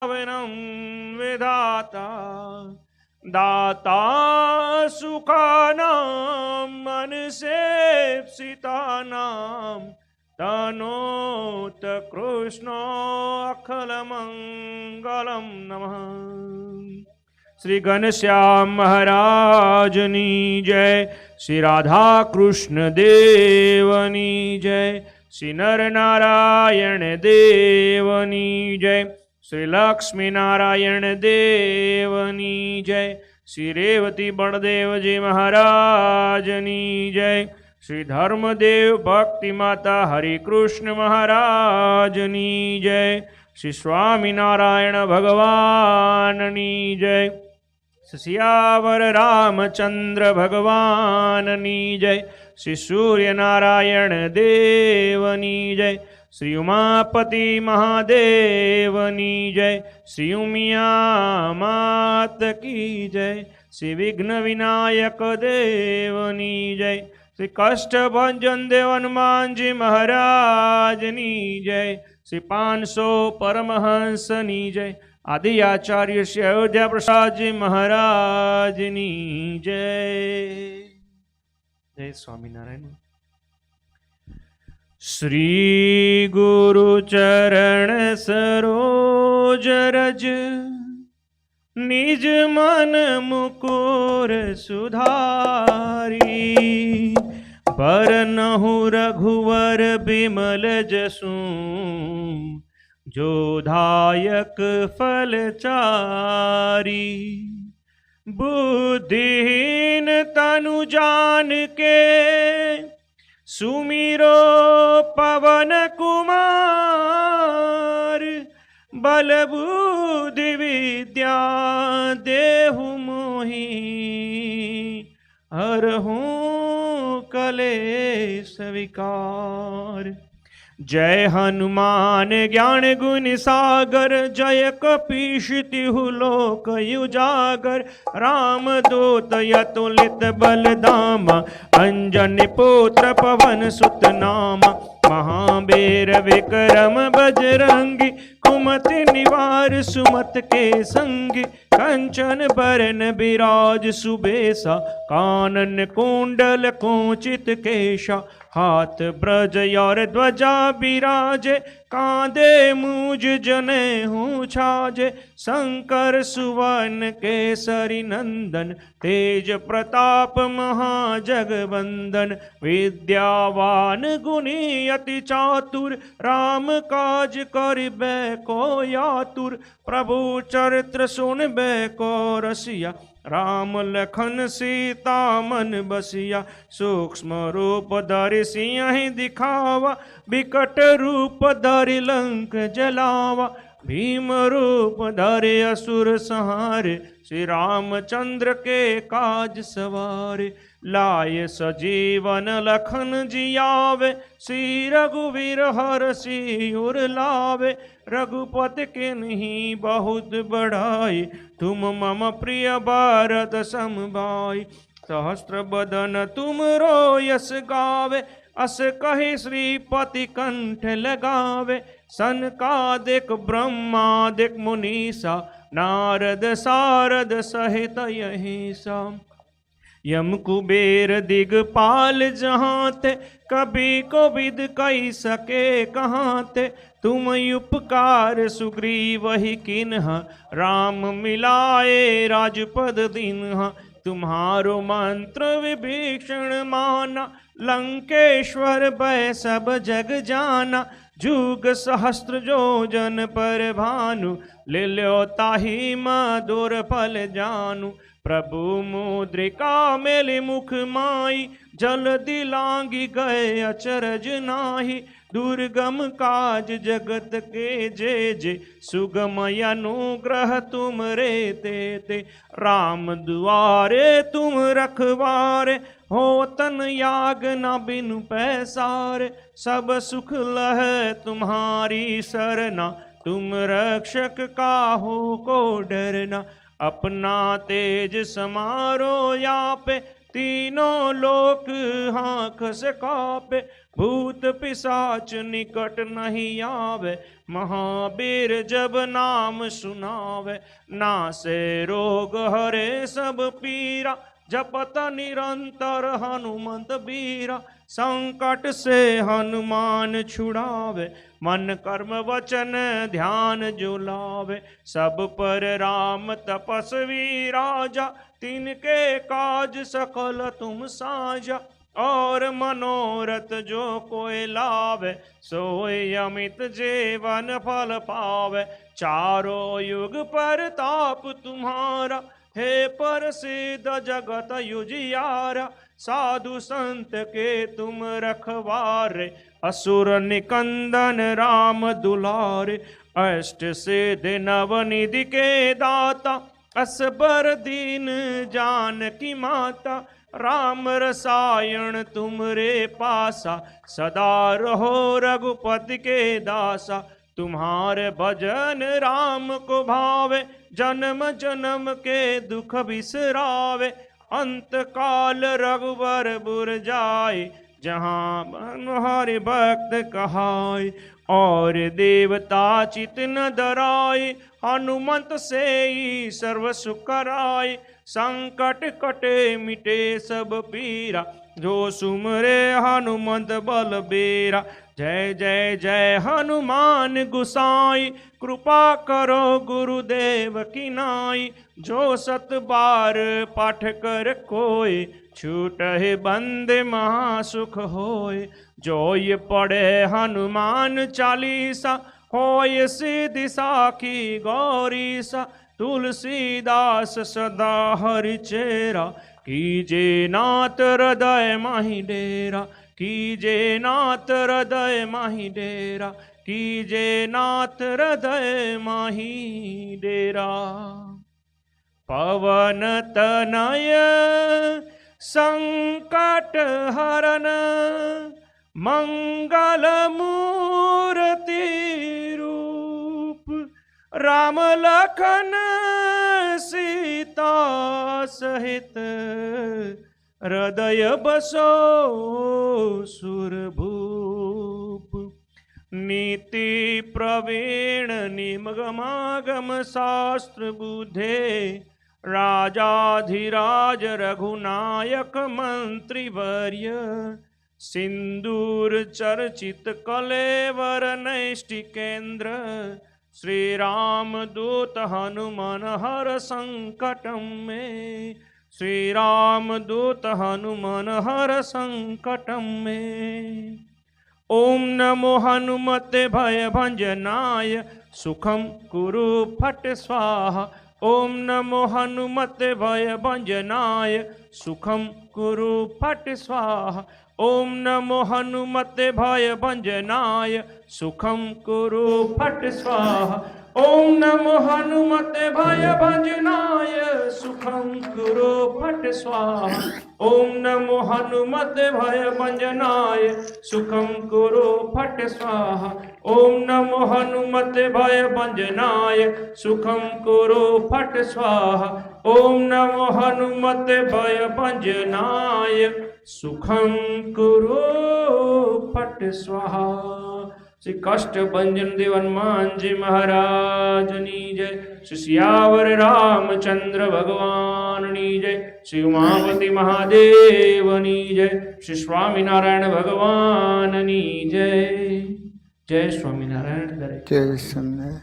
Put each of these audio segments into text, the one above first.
वनं विधाता दाता सुखानां मनसेप्सितानां तनोत कृष्णो अखिलमंगलं नमः। श्री घनश्याम महाराजनी जय। श्री राधा कृष्ण देवनी जय। श्री नर नारायण देवनी जय। श्री लक्ष्मी नारायण देवनी जय। श्री रेवती बलदेव जी महाराजनी जय। श्री धर्मदेव भक्ति माता हरि कृष्ण महाराजनी जय। श्री स्वामी नारायण भगवाननी जय। सियावर रामचंद्र भगवाननी जय। श्री सूर्य नारायण देवनी जय। श्री उमापति महादेवनी जय। श्री उमिया मात की जय। श्री विघ्न विनायक देवनी जय। श्री कष्ट भंजन देव हनुमान जी महाराजनी जय। श्री 500 परमहंसनी जय। आदि आचार्य श्री अयोध्या प्रसाद जी महाराजनी जय। जय स्वामीनारायण। श्री गुरु चरण सरोज रज निज मन मुकुर सुधारी बरनहु रघुवर बिमल जसु जो दायक फलचारी बुद्धिहीन तनु जान के सुमिरो पवन कुमार बल बुद्धि विद्या देहु मोहि हरहूं कलेश विकार। जय हनुमान ज्ञान गुण सागर जय कपीश तिहु लोक उजागर राम दूत अतुलित बल धामा अंजनी पुत्र पवन सुत नामा महावीर विक्रम बजरंगी कुमति निवार सुमत के संगी कंचन बरन बिराज सुबेसा कानन कुंडल कुंचित केशा हाथ ब्रज और ध्वजा बिराजे कांधे मूज जने हूँ छाजे शंकर सुवन केसरी नंदन तेज प्रताप महाजगवंदन विद्यावान गुणी अति चातुर राम काज करिबे को यातुर प्रभु चरित्र सुनबे को रसिया राम लखन सीता मन बसिया सूक्ष्म रूप धरि सिंह दिखावा विकट रूप धरि लंक जलावा भीम रूप धरि असुर संहारे श्री रामचंद्र के काज सवारे लाए सजीवन लखन जियावे श्री रघुवीर हर सिर लावे रघुपति के नहीं बहुत बढ़ाई तुम मम प्रिय भारत सम भाई सहस्त्र बदन तुम रो यस गावे अस कहे श्रीपति कंठ लगावे सनकादिक ब्रह्मादिक मुनीसा नारद सारद सहित यही सा यम कुबेर दिगपाल जहाँ थे कभी को विद कही सके कहाँ थे तुम उपकार सुग्रीव ही किन्हा राम मिलाए राजपद दीन्हा तुम्हारो मंत्र विभीषण माना लंकेश्वर भय सब जग जाना जुग सहस्त्र जोजन पर भानु ले लो ताहि मधुर फल जानू प्रभु मुद्रिका मेलि मुख माई जल दिलांगी गए अचरज नाही दुर्गम काज जगत के जे सुगम अनुग्रह तुम रे ते राम दुआरे तुम रखवारे हो तन याग न बिनु पैसारे सब सुख लह तुम्हारी सरना तुम रक्षक काहू को डरना अपना तेज समारो या पे तीनों लोक हाथ से कापे, भूत पिशाच निकट नहीं आवे, महावीर जब नाम सुनावे, नासे रोग हरे सब पीरा, जपत निरंतर हनुमंत बीरा, संकट से हनुमान छुड़ावे, मन कर्म वचन ध्यान जो लावे, सब पर राम तपस्वी राजा, तिनके काज सकल तुम साजा, और मनोरथ जो कोई लावे, सोई अमित जीवन फल पावे, चारों युग पर ताप तुम्हारा, हे प्रसिद्ध जगत युजियारा, साधु संत के तुम रखवारे, असुर निकंदन राम दुलारे, अष्ट सिद्धि नवनिधि के दाता, असबर दीन जानकी माता, राम रसायन तुमरे पासा, सदा रहो रघुपति के दासा, तुम्हारे भजन राम को भावे, जन्म जन्म के दुख बिसरावे, अंत काल रघुवर बुर जाए, जहाँ हरि भक्त कहाय, और देवता चित न डराए, हनुमंत से ही सर्व सुख कराए, संकट कटे मिटे सब पीरा, जो सुमरे हनुमंत बलबीरा, जय जय जय हनुमान गुसाई, कृपा करो गुरुदेव की नाई, जो सत बार पाठ कर कोय, छूटहि बंद महासुख होय, जो ये पढ़े हनुमान चालीसा, होय सिद्धि साखी गौरीसा, तुलसीदास सदा हरि चेरा, कीजे नाथ हृदय माहि डेरा, कीजे नाथ हृदय माहि डेरा, कीजे नाथ हृदय माहि डेरा। पवन तनय संकट हरन, मंगल मूर्ति रूप, राम लखन सीता सहित, हृदय बसो सुरभूप, नीति प्रवीण निगमागम शास्त्र बुद्धे, राजाधिराज रघुनायक मंत्री वर्य, सिंदूर चर्चित कलेवर नैष्टिकेन्द्र, श्री राम दूत हनुमान हर संकटम में, श्री राम दूत हनुमान हर संकटम में। ओम नमो हनुमते भय भंजनाय, सुखम कुरु फट स्वाहा, ओम नमो हनुमते भय भंजनाय, सुखम कुरु फट स्वाहा, ओम नमो हनुमते भय भंजनाय, सुखम कुरु फट स्वाहा, ओम नमो हनुमते भय भंजनाय, सुखम कुरु फट स्वाहा, ओम नमो हनुमते भय भंजनाय, सुखम कुरु फट स्वाहा, ओम नमो हनुमते भय भंजनाय, सुखम कुरु फट स्वाहा, ओम नमो हनुमते भय भंजनाय, सुखम कुरु फट स्वाहा। श्री कष्ट भंजन देव हनुमान जी महाराज नी जय, श्री सियावर रामचंद्र भगवान नी जय, श्री उमापति महादेव नी जय, श्री स्वामीनारायण भगवान नी जय। जय स्वामीनारायण। जय स्वामीनारायण।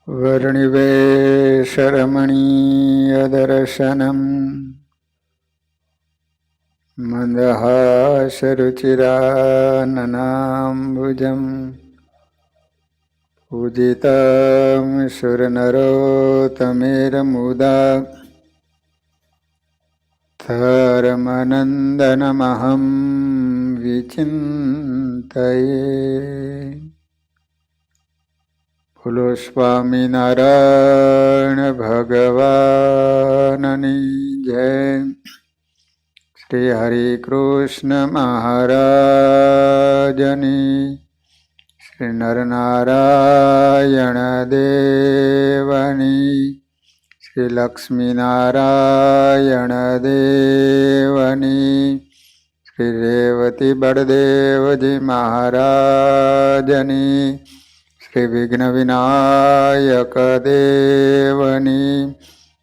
वर्णिवेश रमणीय दर्शनम्, मन्दहासरुचिराननाम्बुजम्, पूजितं सुरनरोत्तमेरमुदा, धर्मनन्दनमहं विचिन्तये। बोलो स्वामीनारायण भगवाननी जय। श्री हरि कृष्ण महाराजनी, श्री नरनारायण देवनी, શ્રી લક્ષ્મીનારાયણ દેવની, શ્રી રેવતી બળદેવજી મહારાજની, શ્રી વિઘ્ન વિનાયક દેવની,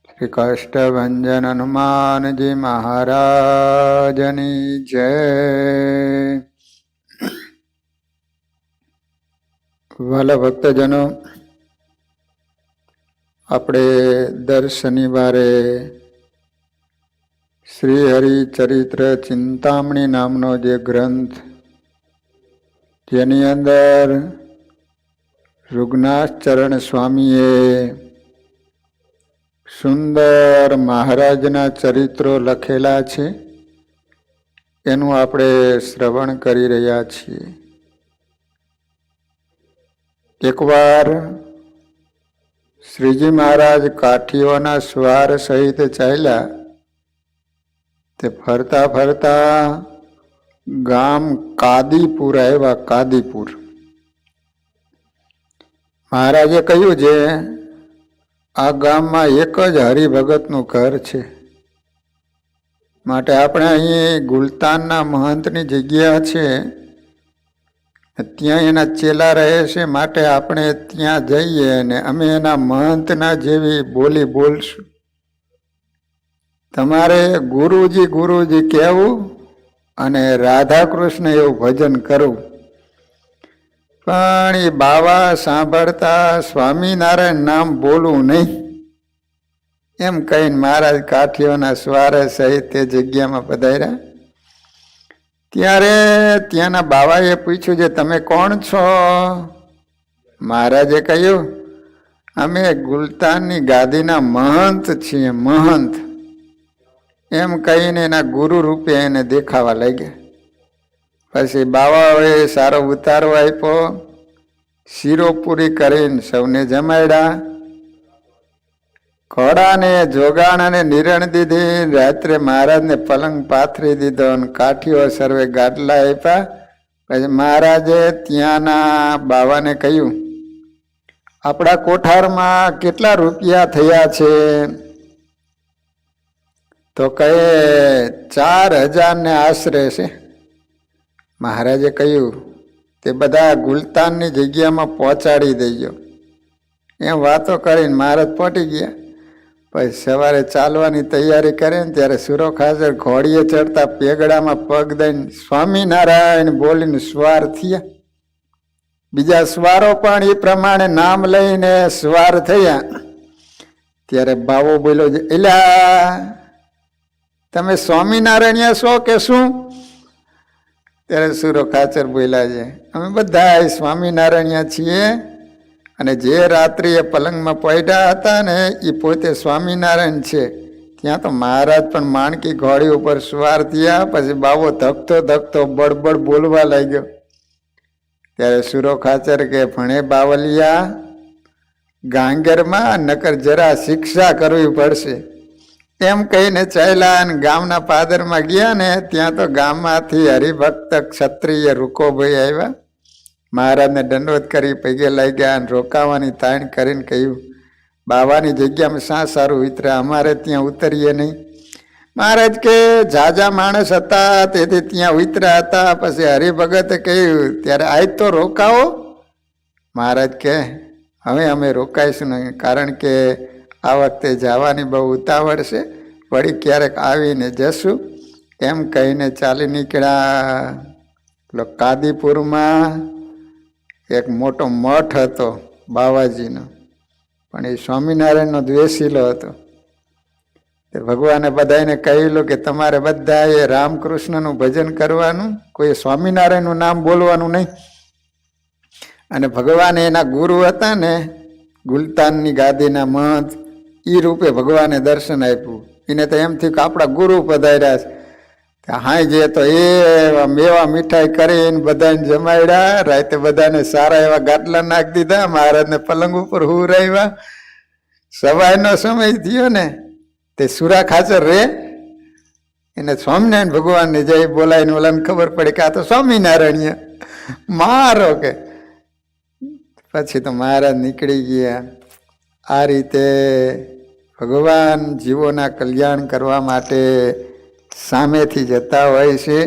શ્રી કષ્ટભંજન હનુમાનજી મહારાજની જય. વાલા ભક્તજનો, આપણે દર શનિવારે શ્રી હરિચરિત્ર ચિંતામણી નામનો જે ગ્રંથ, જેની અંદર રુગનાથચરણ સ્વામીએ સુંદર મહારાજના ચરિત્રો લખેલા છે, એનું આપણે શ્રવણ કરી રહ્યા છીએ. એકવાર શ્રીજી મહારાજ કાઠીઓના સ્વાર સહિત ચાલ્યા. તે ફરતા ફરતા ગામ કાદીપુર આવ્યા. કાદીપુર મહારાજે કહ્યું છે, આ ગામમાં એક જ હરિભગતનું ઘર છે, માટે આપણે અહીં ગુલતાનના મહંતની જગ્યા છે, ત્યાં એના ચેલા રહે છે, માટે આપણે ત્યાં જઈએ અને અમે એના મહંતના જેવી બોલી બોલશું. તમારે ગુરુજી ગુરુજી કહેવું અને રાધા કૃષ્ણ એવું ભજન કરવું. પણ એ બાવા સાંભળતા સ્વામિનારાયણ નામ બોલવું નહીં, એમ કહીને મહારાજ કાઠીઓના સ્વારે સહિત તે જગ્યામાં પધાર્યા. ત્યારે ત્યાંના બાવાએ પૂછ્યું છે, તમે કોણ છો? મહારાજે કહ્યું, અમે ગુલતાનની ગાદીના મહંત છીએ, મહંત. એમ કહીને એના ગુરુ રૂપે એને દેખાવા લાગ્યા. પછી બાવાઓએ સારો ઉતારો આપ્યો, શીરો પૂરી કરીને સૌને જમાડ્યા. ઘોડાને જોગાણ અને નિરણ દીધી. રાત્રે મહારાજને પલંગ પાથરી દીધો અને કાઠીઓ સર્વે ગાટલા આપ્યા. પછી મહારાજે ત્યાંના બાવાને કહ્યું, આપણા કોઠારમાં કેટલા રૂપિયા થયા છે? તો કહે 4000 ને આશરે છે. મહારાજે કહ્યું, તે બધા ગુલતાનની જગ્યામાં પહોંચાડી દેજો. એમ વાતો કરીને મહારાજ પહોંચી ગયા. પછી સવારે ચાલવાની તૈયારી કરે ને ત્યારે સુરખ હાજર ઘોડીએ ચડતા પેગડામાં પગ દઈને સ્વામિનારાયણ બોલીને સ્વાર થયા. બીજા સ્વારો પણ એ પ્રમાણે નામ લઈને સ્વાર થયા. ત્યારે બાવો બોલ્યો છે, એલા તમે સ્વામિનારાયણ છો કે શું? ત્યારે સુરો ખાચર બોલ્યા છે, અમે બધા સ્વામિનારાયણ છીએ, અને જે રાત્રિએ પલંગમાં પડ્યા હતા ને એ પોતે સ્વામિનારાયણ છે. ત્યાં તો મહારાજ પણ માણકી ઘોડી ઉપર સવાર થયા. પછી બાવો ધકતો ધકતો બળબડ બોલવા લાગ્યો. ત્યારે સુરો ખાચર કે, ભણે બાવલિયા, ગાંગરમાં નકર જરા શિક્ષા કરવી પડશે. એમ કહીને ચાલ્યા અને ગામના પાદરમાં ગયા ને ત્યાં તો ગામમાંથી હરિભક્ત ક્ષત્રિય રૂકોભાઈ આવ્યા. મહારાજને દંડવત કરી પગે લાગ્યા અને રોકાવાની તાણ કરીને કહ્યું, બાવાની જગ્યામાં શા સારું ઉતર્યા, અમારે ત્યાં ઉતરીએ નહીં. મહારાજ કે ઝાઝા માણસ હતા તેથી ત્યાં ઉતર્યા હતા. પછી હરિભગતે કહ્યું, ત્યારે આજ તો રોકાવો. મહારાજ કે હવે અમે રોકાઈશું નહીં, કારણ કે આ વખતે જવાની બહુ ઉતાવળ છે, વળી ક્યારેક આવીને જશું. એમ કહીને ચાલી નીકળ્યા. કાદીપુરમાં એક મોટો મઠ હતો બાવાજીનો, પણ એ સ્વામિનારાયણનો દ્વેષીલો હતો. ભગવાને બધાને કહેલું કે તમારે બધાએ રામકૃષ્ણનું ભજન કરવાનું, કોઈ સ્વામિનારાયણનું નામ બોલવાનું નહીં. અને ભગવાને એના ગુરુ હતા ને ગુલતાનની ગાદીના મહંત, એ રૂપે ભગવાને દર્શન આપ્યું. એને તો એમ થયું કે આપણા ગુરુ પધાર્યા છે. હાઈ જે તો એ મેવા મીઠાઈ કરીને બધાને જમાડ્યા. રાતે બધાને સારા એવા ગાટલા નાખી દીધા. મહારાજને પલંગ ઉપર હુરાવ્યા. સવારનો સમય થયો ને તે સુરા ખાચર રે એને સ્વામિનારાયણ ભગવાનને જય બોલાવીને ઓલાને ખબર પડી કે આ તો સ્વામિનારાયણ મારો કે. પછી તો મહારાજ નીકળી ગયા. આ રીતે ભગવાન જીવોના કલ્યાણ કરવા માટે સામેથી જતા હોય છે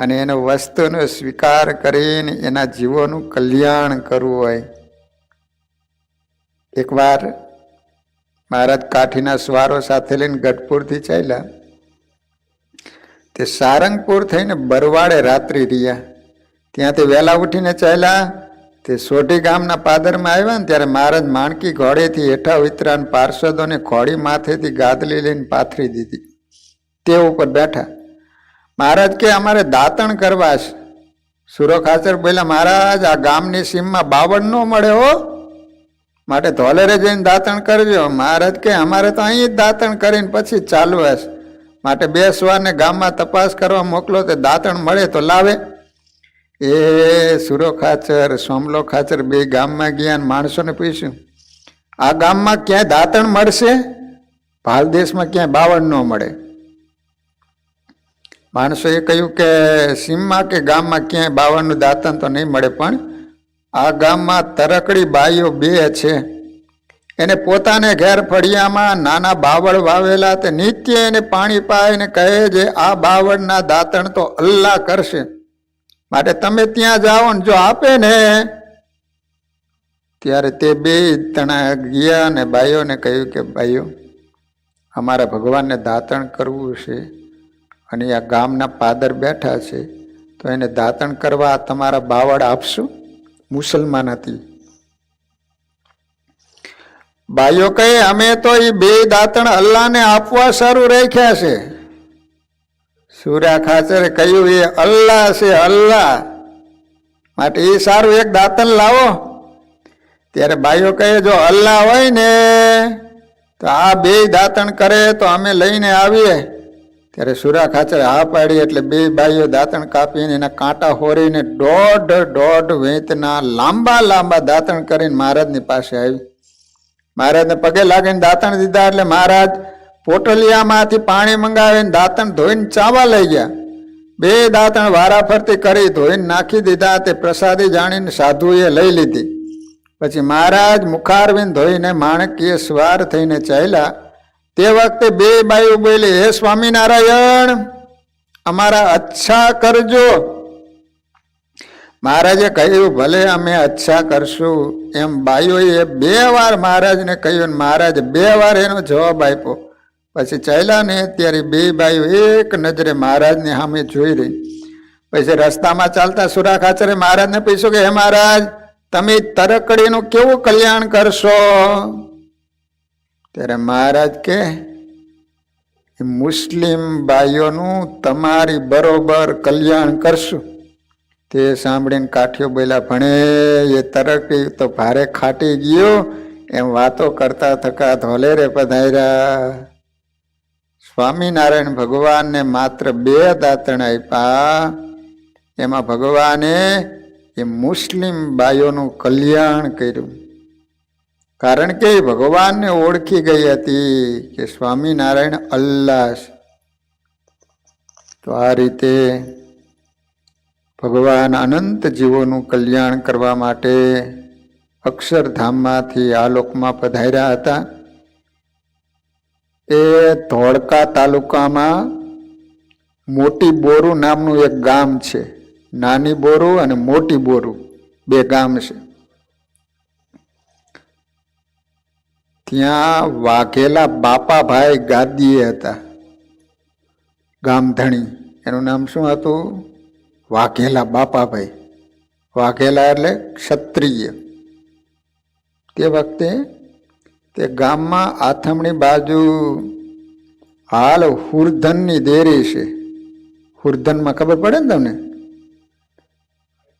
અને એનો વસ્તુનો સ્વીકાર કરીને એના જીવોનું કલ્યાણ કરવું હોય. એકવાર મહારાજ કાઠીના સ્વારો સાથે લઈને ગઢપુરથી ચાલ્યા. તે સારંગપુર થઈને બરવાડે રાત્રિ રહ્યા. ત્યાંથી વહેલા ઉઠીને ચાલ્યા. તે સોઢી ગામના પાદરમાં આવ્યા ને ત્યારે મહારાજ માણકી ઘોડેથી હેઠા ઉતરાને પાર્ષદોને ઘોડી માથેથી ગાદલી લઈને પાથરી દીધી. તે ઉપર બેઠા. મહારાજ કે અમારે દાંતણ કરવા છે. સુરો ખાચર બોલ્યા, મહારાજ આ ગામની સીમમાં બાવળ ન મળે હો, માટે ધોલેરે જઈને દાંતણ કરજો. મહારાજ કે અમારે તો અહીં જ દાંતણ કરીને પછી ચાલુ હશે, માટે 2 સવારને ગામમાં તપાસ કરવા મોકલો, તે દાંતણ મળે તો લાવે. એ સુરો ખાચર સોમલો ખાચર 2 ગામમાં ગયા અને માણસોને પૂછ્યું, આ ગામમાં ક્યાંય દાંતણ મળશે? ભાલ દેશમાં ક્યાંય બાવળ ન મળે. માણસોએ કહ્યું કે સીમમાં કે ગામમાં ક્યાંય બાવળનું દાંતણ તો નહીં મળે, પણ આ ગામમાં તરકડી બાઈઓ 2 છે. એને પોતાને ઘેર ફળિયામાં નાના બાવળ વાવેલા, તે નિત્ય એને પાણી પાય ને કહે છે આ બાવળના દાંતણ તો અલ્લાહ કરશે, માટે તમે ત્યાં જાઓ ને જો આપે ને. ત્યારે તે 2 તણા ગયા અને બાઈઓને કહ્યું કે બાઈઓ, અમારા ભગવાનને દાંતણ કરવું છે અને આ ગામના પાદર બેઠા છે, તો એને દાંતણ કરવા તમારા બાવળ આપશું? મુસલમાન હતી. બાઈઓ કહે અમે તો એ 2 દાંતણ અલ્લાહને આપવા સારું રાખ્યા છે. સુરા ખાચરે કહ્યું એ અલ્લાહ છે, અલ્લાહ, માટે એ સારું એક દાંતણ લાવો. ત્યારે બાઈઓ કહે જો અલ્લાહ હોય ને તો આ 2 દાંતણ કરે તો અમે લઈને આવીએ. ત્યારે સુરા ખાચર હા પાડી. એટલે 2 બાઈઓ દાંતણ કાપીને એના કાંટા હોરીને 1.5 વેંતના લાંબા લાંબા દાંતણ કરીને મહારાજની પાસે આવી. મહારાજને પગે લાગીને દાંતણ દીધા. એટલે મહારાજ પોટલિયામાંથી પાણી મંગાવીને દાંતણ ધોઈને ચાવા લઈ ગયા. 2 દાંતણ વારા ફરતી કરી ધોઈને નાખી દીધા. તે પ્રસાદી જાણીને સાધુએ લઈ લીધી. પછી મહારાજ મુખારવિંદ ધોઈને માણકીય સ્વાર થઈને ચાલ્યા. તે વખતે 2 બાઈઓ બોલી, હે સ્વામિનારાયણ, અમારા અચ્છા કરજો. મહારાજે કહ્યું ભલે અમે અચ્છા કરશું. એમ બાઈઓએ 2 વાર મહારાજને કહ્યું. મહારાજ 2 વાર એનો જવાબ આપ્યો. પછી ચાલ્યા ને ત્યારે 2 બાઈઓ એક નજરે મહારાજની સામે જોઈ રહી. પછી રસ્તામાં ચાલતા સુરા ખાચરે મહારાજને પૂછ્યું કે હે મહારાજ, તમે તરકડીનું કેવું કલ્યાણ કરશો? ત્યારે મહારાજ કે મુસ્લિમ ભાઈઓનું તમારી બરોબર કલ્યાણ કરશું. તે સાંભળીને કાઠિયો બોલ્યા, ભણે એ તરકડી તો ભારે ખાટી ગયો. એમ વાતો કરતા થકા ધોલેરે પધાર્યા. સ્વામિનારાયણ ભગવાનને માત્ર 2 દાંતણ આપ્યા. એમાં ભગવાને એ મુસ્લિમ બાઈઓનું કલ્યાણ કર્યું. કારણ કે એ ભગવાનને ઓળખી ગઈ હતી કે સ્વામિનારાયણ અલ્લાહ. તો આ રીતે ભગવાન અનંત જીવોનું કલ્યાણ કરવા માટે અક્ષરધામમાંથી આ લોકમાં પધાર્યા હતા. એ ધોળકા તાલુકામાં મોટી બોરુ નામનું એક ગામ છે. નાની બોરુ અને મોટી બોરુ 2 ગામ છે. ત્યાં વાઘેલા બાપાભાઈ ગાદીએ હતા. ગામધણી એનું નામ શું હતું? વાઘેલા બાપાભાઈ. વાઘેલા એટલે ક્ષત્રિય. તે વખતે તે ગામમાં આથમણી બાજુ હાલ હુરધનની દેરી છે. હુરધનમાં ખબર પડે ને તમને?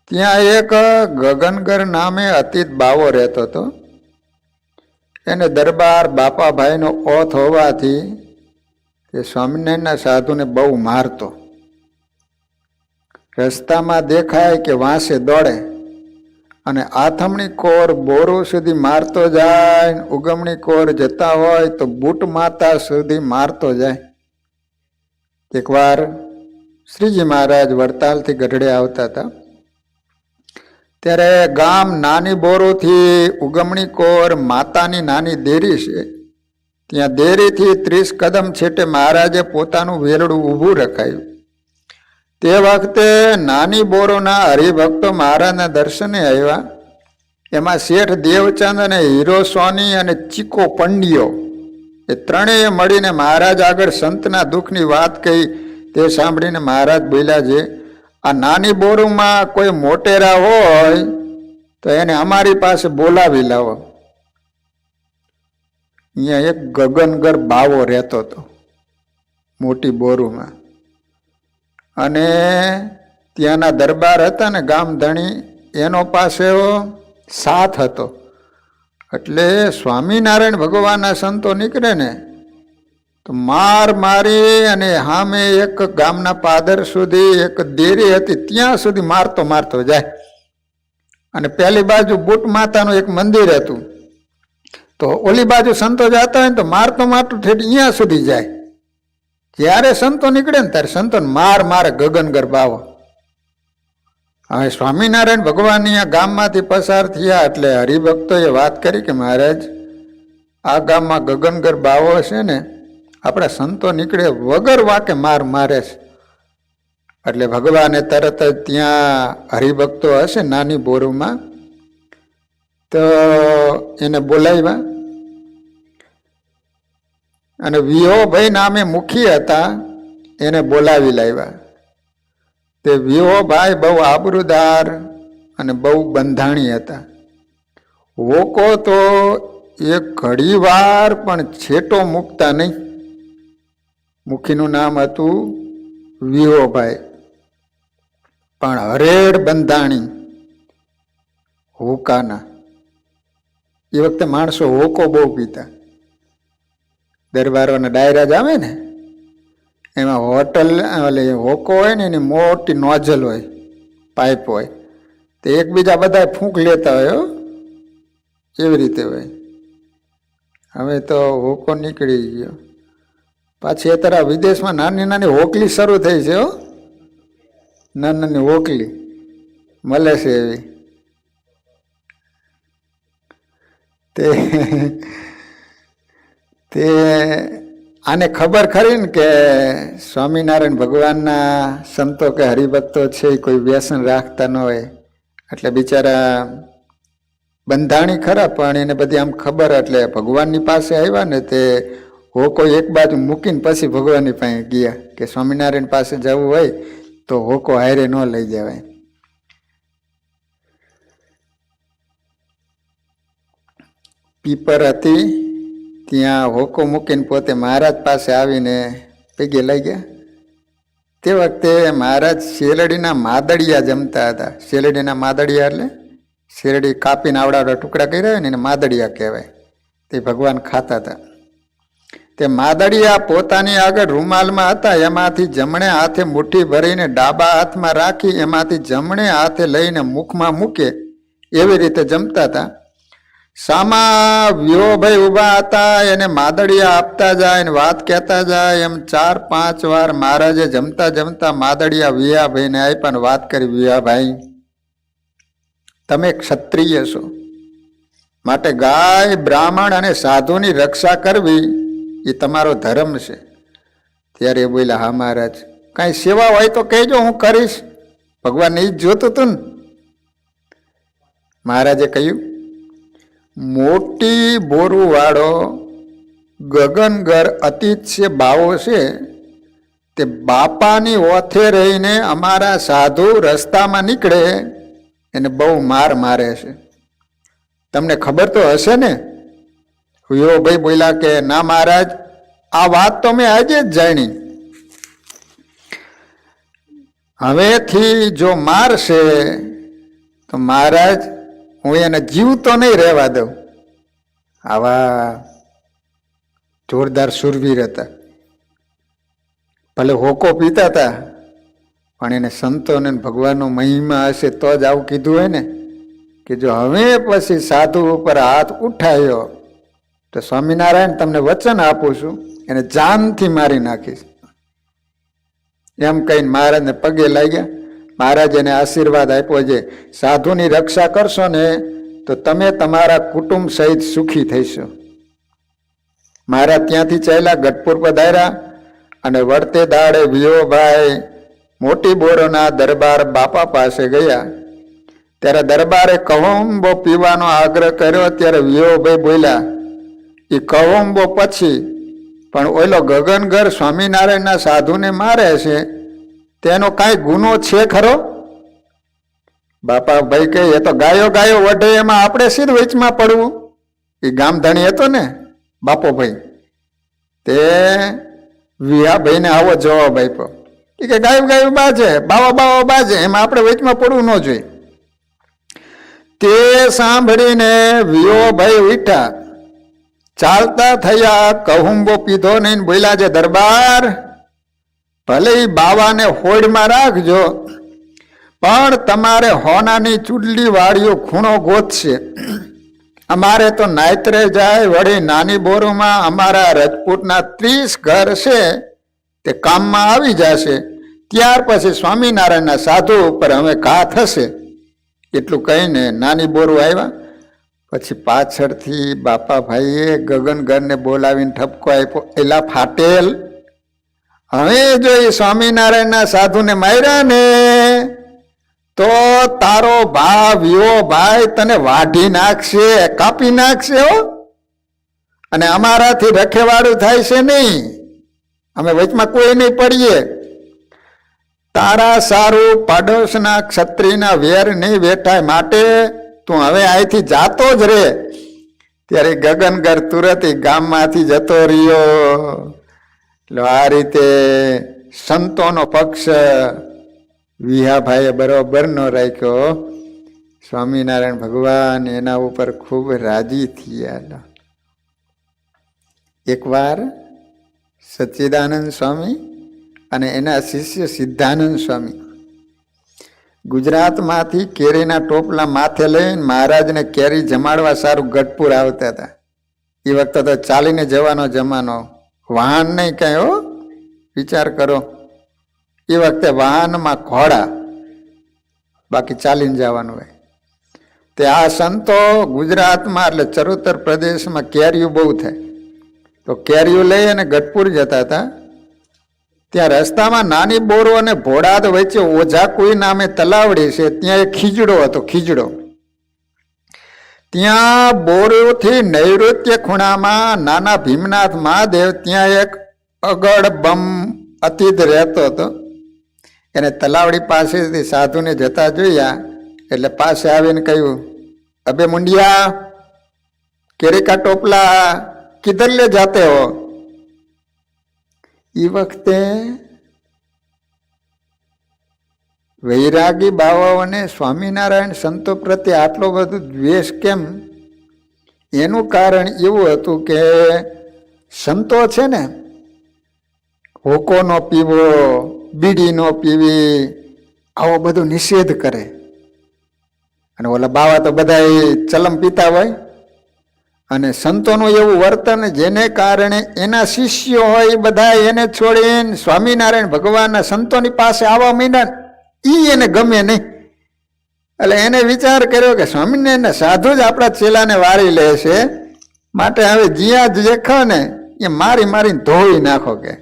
ત્યાં એક ગગનગર નામે અતીત બાવો રહેતો હતો. એને દરબાર બાપાભાઈનો ઓથ હોવાથી તે સ્વામિનારાયણના સાધુને બહુ મારતો. રસ્તામાં દેખાય કે વાંસે દોડે અને આથમણી કોર બોરો સુધી મારતો જાય. ઉગમણી કોર જતા હોય તો બૂટ માતા સુધી મારતો જાય. એકવાર શ્રીજી મહારાજ વડતાલથી ગઢડે આવતા હતા. ત્યારે ગામ નાની બોરોથી ઉગમણી કોર માતાની નાની દેરી છે ત્યાં દેરીથી 30 કદમ છેટે મહારાજે પોતાનું વેલડું ઊભું રખાયું. તે વખતે નાની બોરોના હરિભક્તો મહારાજના દર્શને આવ્યા. એમાં શેઠ દેવચંદ અને હીરો સોની અને ચીકો પંડ્યો એ ત્રણેય મળીને મહારાજ આગળ સંતના દુઃખની વાત કહી. તે સાંભળીને મહારાજ બોલ્યા છે, આ નાની બોરુમાં કોઈ મોટેરા હોય તો એને અમારી પાસે બોલાવી લાવો. અહીંયા એક ગગનગર બાવો રહેતો હતો મોટી બોરુમાં, અને ત્યાંના દરબાર હતા ને ગામ ધણી, એનો પાસે સાથ હતો. એટલે સ્વામિનારાયણ ભગવાનના સંતો નીકળે ને તો માર મારી અને સામે એક ગામના પાદર સુધી એક દેરી હતી ત્યાં સુધી મારતો મારતો જાય. અને પેલી બાજુ બુટ માતાનું એક મંદિર હતું, તો ઓલી બાજુ સંતો જતા હોય ને તો મારતો મારતો ઠેઠ અહીંયા સુધી જાય. જ્યારે સંતો નીકળે ને ત્યારે સંતોને મારે ગગનગર બાવો. હવે સ્વામિનારાયણ ભગવાન અહીંયા ગામમાંથી પસાર થયા એટલે હરિભક્તોએ વાત કરી કે મહારાજ, આ ગામમાં ગગનગર બાવો છે ને, આપણા સંતો નીકળે વગર વાકે મારે છે. એટલે ભગવાને તરત જ ત્યાં હરિભક્તો હશે નાની બોરુમાં, તો એને બોલાવ્યા. અને વિહોભાઈ નામે મુખી હતા, એને બોલાવી લાવ્યા. તે વિહોભાઈ બહુ આબરૂદાર અને બહુ બંધાણી હતા. હોકો તો એક ઘડી વાર પણ છેટો મૂકતા નહીં. મુખીનું નામ હતું વિહોભાઈ, પણ હરેડ બંધાણી હોકાના. એ વખતે માણસો હોકો બહુ પીતા. દરબારોના ડાયરા જ આવે ને એમાં હોટલ હોકો હોય ને એની મોટી નોઝલ હોય, પાઇપ હોય, તો એકબીજા બધા ફૂંક લેતા હોય, એવી રીતે હોય. હવે તો હોકો નીકળી ગયો. પાછી અત્યારે વિદેશમાં નાની નાની હોકલી શરૂ થઈ છે. નાની નાની હોકલી મળે છે એવી. તે આને ખબર ખરી ને કે સ્વામિનારાયણ ભગવાનના સંતો કે હરિભક્તો છે કોઈ વ્યસન રાખતા ન હોય, એટલે બિચારા બંધાણી ખરા, પણ એને બધી આમ ખબર. એટલે ભગવાનની પાસે આવ્યા ને તે હોકો એક બાજુ મૂકીને પછી ભગવાનની પાસે ગયા કે સ્વામિનારાયણ પાસે જવું હોય તો હોકો હારે ન લઈ જવાય. પીપર હતી ત્યાં હોકો મૂકીને પોતે મહારાજ પાસે આવીને પગે લઈ ગયા. તે વખતે મહારાજ શેરડીના માદડિયા જમતા હતા. શેરડીના માદડિયા એટલે શેરડી કાપીને આવડા ટુકડા કર્યા હોય ને એને માદડિયા કહેવાય. તે ભગવાન ખાતા હતા. તે માદડિયા પોતાની આગળ રૂમાલમાં હતા, એમાંથી જમણે હાથે મુઠ્ઠી ભરીને ડાબા હાથમાં રાખી એમાંથી જમણે હાથે લઈને મુખમાં મૂકે એવી રીતે જમતા હતા. સામા વિહોભાઈ ઊભા હતા, એને માદડિયા આપતા જાય ને વાત કહેતા જાય. એમ 4-5 વાર મહારાજે જમતા જમતા માદડિયા વિહાભાઈને આપ્યા ને વાત કરી, વિહાભાઈ તમે ક્ષત્રિય છો, માટે ગાય બ્રાહ્મણ અને સાધુની રક્ષા કરવી એ તમારો ધર્મ છે. ત્યારે એ બોલ્યા, હા મહારાજ, કાંઈ સેવા હોય તો કહેજો, હું કરીશ. ભગવાનને એ જ જોતું હતું ને. મહારાજે કહ્યું, મોટી બોરું વાળો ગગનગર અતિથ્ય બાવો છે, તે બાપાની ઓથે રહીને અમારા સાધુ રસ્તામાં નીકળે એને બહુ મારે છે. તમને ખબર તો હશે ને? ભાઈ બોલ્યા કે ના મહારાજ, આ વાત તો મેં આજે જ જાણી. હવેથી જો મારશે તો મહારાજ હું એને જીવતો નહીં રહેવા દઉં. આવા જોરદાર સુરવીર હતા. ભલે હોકો પીતા હતા, પણ એને સંતોને ભગવાનનો મહિમા હશે તો જ આવું કીધું હોય ને કે જો હવે પછી સાધુ ઉપર હાથ ઉઠાયો તો સ્વામિનારાયણ તમને વચન આપું છું, એને જાનથી મારી નાખીશ. એમ કહીને મહારાજને પગે લાગ્યા. મહારાજ એને આશીર્વાદ આપ્યો છે, સાધુની રક્ષા કરશો ને તો તમે તમારા કુટુંબ સહિત સુખી થઈશો. મહારાજ ત્યાંથી ચાલ્યા, ગઢપુર પધાર્યા અને વળતે દાડે વિયોભાઈ મોટી બોરોના દરબાર બાપા પાસે ગયા. ત્યારે દરબારે કહુંબો પીવાનો આગ્રહ કર્યો. ત્યારે વિયોભાઈ બોલ્યા, એ કહુંબો પછી પણ ઓલો ગગનગર સ્વામિનારાયણના સાધુને મારે છે તેનો કાંઈ ગુનો છે ખરો? બાપા ભાઈ કહે, એ તો ગાયો ગાયો વઢે, એમાં આપણે સીધ વચમાં પડવું? એ ગામધણી હતો ને બાપો ભાઈ, તે વિહાભાઈને આવો જવાબ આપ્યો કે ગાયું ગાયું બાજે, બાવા બાવા બાજે, એમાં આપણે વચમાં પડવું ન જોઈએ. તે સાંભળીને વિયોભાઈ ઉઠ્યા, ચાલતા થયા, કહુંબો પીધો નહીં, બોલ્યા, છે દરબાર ભલે ઈ બાવાને હોડમાં રાખજો, પણ તમારે હોનાની ચૂડલી વાળીઓ ખૂણો ગોતશે. અમારે તો નાયત્રે જાય, વળી નાની બોરોમાં અમારા રજપૂતના 30 ઘર છે, તે કામમાં આવી જશે. ત્યાર પછી સ્વામિનારાયણના સાધુ ઉપર અમે ઘા થશે. એટલું કહીને નાની બોરું આવ્યા. પછી પાછળથી બાપા ભાઈએ ગગનગરને બોલાવીને ઠપકો આપ્યો, એલા ફાટેલ, હવે જો એ સ્વામિનારાયણના સાધુને માર્યા ને તો તારો ભાવ્યો ભાઈ તને વાઢી નાખશે, કાપી નાખશે હો, અને અમારાથી રખેવાળું થાય છે નહીં, અમે વચમાં કોઈ નહીં પડીએ. તારા સારું પાડોશના ક્ષત્રિયના વેર નહીં વેઠાય, માટે તું હવે અહીંથી જાતો જ રે. ત્યારે ગગનગર તુરત ગામમાંથી જતો રહ્યો. આ રીતે સંતોનો પક્ષ વિહાભાઈએ બરોબર નો રાખ્યો. સ્વામિનારાયણ ભગવાન એના ઉપર ખૂબ રાજી થયા. એકવાર સચ્ચિદાનંદ સ્વામી અને એના શિષ્ય સિદ્ધાનંદ સ્વામી ગુજરાતમાંથી કેરીના ટોપલા માથે લઈને મહારાજને કેરી જમાડવા સારું ગઢપુર આવતા હતા. એ વખતે તો ચાલીને જવાનો જમાનો, વાહન નહીં કઈ હો, વિચાર કરો. એ વખતે વાહનમાં ઘોડા, બાકી ચાલીને જવાનું હોય. તે આ સંતો ગુજરાતમાં એટલે ચરોતર પ્રદેશમાં કેરીયું બહુ થાય, તો કેરીયું લઈ અને ગઢપુર જતા હતા. ત્યાં રસ્તામાં નાની બોરો અને ભોડાદ વચ્ચે ઓઝાકુઈ નામે તલાવડી છે, ત્યાં એક ખીજડો હતો. ખીજડો ત્યાં બોરોથી નૈઋત્ય ખૂણામાં નાના ભીમનાથ મહાદેવ, ત્યાં એક અગડ બમ અતિત રહેતો હતો. એને તલાવડી પાસેથી સાધુને જતા જોયા એટલે પાસે આવીને કહ્યું, અબે મુંડિયા, કેરી કા ટોપલા કિધર લે જાતે હો? એ વખતે વૈરાગી બાવાઓને સ્વામિનારાયણ સંતો પ્રત્યે આટલો બધો દ્વેષ કેમ? એનું કારણ એવું હતું કે સંતો છે ને, હોકો નો પીવો, બીડી નો પીવી, આવો બધો નિષેધ કરે. અને ઓલા બાવા તો બધા ચલમ પીતા હોય. અને સંતોનું એવું વર્તન જેને કારણે એના શિષ્યો હોય એ બધા એને છોડીને સ્વામિનારાયણ ભગવાનના સંતોની પાસે આવવા માંડ્યા. ઈ એને ગમે નહીં. એટલે એને વિચાર કર્યો કે સ્વામિનારાયણના સાધુ જ આપણા ચેલાને વારી લે છે, માટે હવે જ્યાં જ દેખો ને એ મારી મારીને ધોઈ નાખો કે.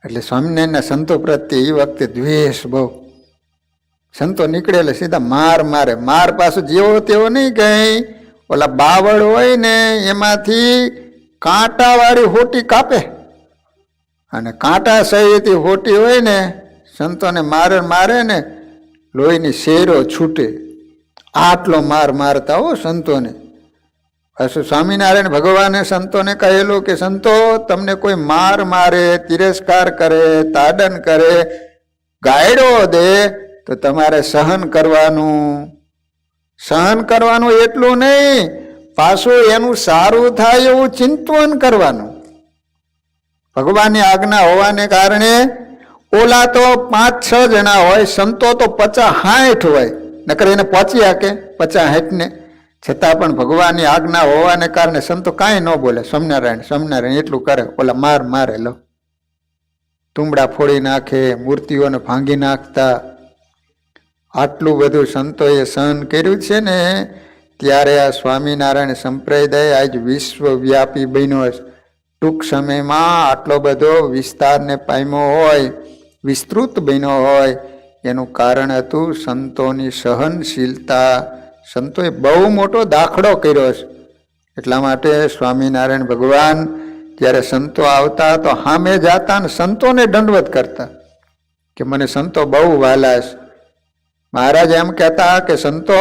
એટલે સ્વામિનારાયણના સંતો પ્રત્યે એ વખતે દ્વેષ બહુ. સંતો નીકળે એટલે સીધા માર મારે. માર પાછું જેવો તેવો નહીં, કઈ ઓલા બાવળ હોય ને એમાંથી કાંટા વાળી હોટી કાપે, અને કાંટા સહિત હોટી હોય ને સંતોને મારે મારે ને લોહીની શેરો છૂટે. આટલો માર મારતા હો સંતોને. પાછું સ્વામિનારાયણ ભગવાને સંતોને કહેલું કે સંતો, તમને કોઈ માર મારે, તિરસ્કાર કરે, તાડન કરે, ગાયડો દે તો તમારે સહન કરવાનું. સહન કરવાનું એટલું નહીં, પાછું એનું સારું થાય એવું ચિંતન કરવાનું. ભગવાનની આજ્ઞા હોવાને કારણે ઓલા તો 5-6 જણા હોય, સંતો તો 50-60 હોય, નકર એને પહોંચી શકે 50-60 ને. છતાં પણ ભગવાનની આજ્ઞા હોવાને કારણે સંતો કાંઈ ન બોલે. સ્વામિનારાયણ સ્વામિનારાયણ એટલું કરે. ઓલા માર મારે લો, તુંબડા ફોડી નાખે, મૂર્તિઓને ભાંગી નાખતા. આટલું બધું સંતોએ સહન કર્યું છે ને, ત્યારે આ સ્વામિનારાયણ સંપ્રદાય આજ વિશ્વવ્યાપી બન્યો છે. ટૂંક સમયમાં આટલો બધો વિસ્તારને પામ્યો હોય, વિસ્તૃત બન્યો હોય, એનું કારણ હતું સંતોની સહનશીલતા. સંતોએ બહુ મોટો દાખલો કર્યો છે. એટલા માટે સ્વામિનારાયણ ભગવાન જ્યારે સંતો આવતા તો સામે જાતા ને સંતોને દંડવત કરતા કે મને સંતો બહુ વહાલા છે. મહારાજ એમ કહેતા કે સંતો,